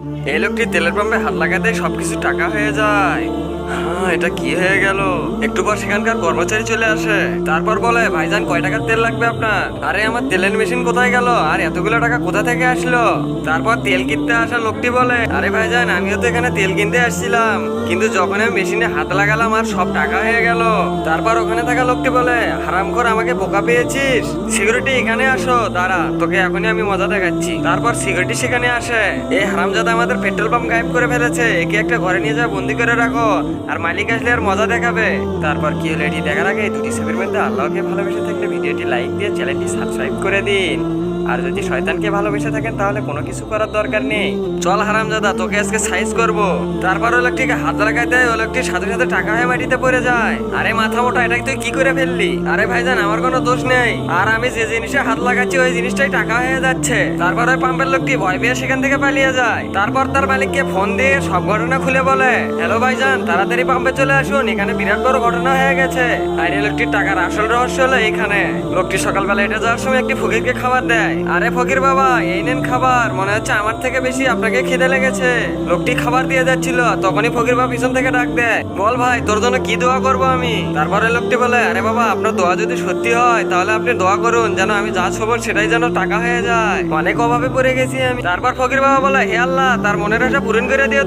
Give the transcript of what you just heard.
এই লোকটি তেলের পাম্পে হাত লাগাতে সবকিছু টাকা হয়ে যায়। হ্যাঁ, এটা কি হয়ে গেল? একটু পর সেখানকার কর্মচারী চলে আসে, তারপর বলে, ভাইজান কয় টাকার তেল লাগবে আপনার? আরে আমার তেলের মেশিন কোথায় গেল, আর এতগুলো টাকা কোথা থেকে আসলো? তারপর তেল কিনতে আসা লোকটি বলে, আরে ভাইজান আমিও তো এখানে তেল কিনতে আসছিলাম, কিন্তু যখন আমি মেশিনে হাত লাগালাম আর সব টাকা হয়ে গেল। তারপর ওখানে থাকা লোকটি বলে, হারামখোর আমাকে বোকা পেয়েছিস, সিকিউরিটি এখানে আসো, দাঁড়া তোকে এখনই আমি মজা দেখাচ্ছি। তারপর সিকিউরিটি সেখানে আসে, এই হারামজাদা আমাদের পেট্রোল পাম্প গায়েব করে ফেলেছে, একে একটা ঘরে নিয়ে যা বন্দি করে রাখো, আর মালিক আসলে আর মজা দেখাবে। তারপর কি হলো এটি দেখার আগে দুটি ছবির মধ্যে আল্লাহকে ভালোবেসে থাকলে ভিডিওটি লাইক দিয়ে চ্যানেলটি সাবস্ক্রাইব করে দিন। আর যদি শয়তানকে ভালোবেসে থাকেন তাহলে কোনো কিছু করার দরকার নেই। চল হারামজাদা, তোকে আজকে সাইজ করব। তারপর ওই লোকটিকে হাত লাগাই দেয়, ওই লোকটির সাথে সাথে টাকা হয়ে মাটিতে পড়ে যায়। আরে মাথা মোটা, এটা তুই কি করে ফেললি? আরে ভাইজান আমার কোনো দোষ নেই, আর আমি যে জিনিসে হাত লাগাচ্ছি ওই জিনিসটাই টাকা হয়ে যাচ্ছে। তারপর ওই পাম্পের লোকটি ভয় পেয়ে সেখান থেকে পালিয়ে যায়। তারপর তার মালিককে ফোন দিয়ে সব ঘটনা খুলে বলে, হ্যালো ভাইজান তাড়াতাড়ি পাম্পে চলে আসুন, এখানে বিরাট বড় ঘটনা হয়ে গেছে। আর এই লোকটির টাকার আসল রহস্য হলো এখানে। লোকটি সকালবেলা এটা যাওয়ার সময় একটি ফকিরকে খাবার দেয়। আরে ফকির বাবা, এই নেন খাবার, মনে হচ্ছে আমার থেকে বেশি আপনাকে খিদে লেগেছে। লোকটি খাবার দিয়ে যাচ্ছিল, তখনই ফকির বাবা পিছন থেকে ডাক দেয়, বল ভাই তোর জন্য কি দোয়া করবো আমি? তারপরে লোকটি বলে, আরে বাবা আপনার দোয়া যদি সত্যি হয় তাহলে আপনি দোয়া করুন যেন আমি যা ছবল সেটাই যেন টাকা হয়ে যায়, অনেক অভাবে পড়ে গেছি আমি। তারপর ফকির বাবা বলে, হে আল্লাহ তার মনের আশা পূরণ করে দিও।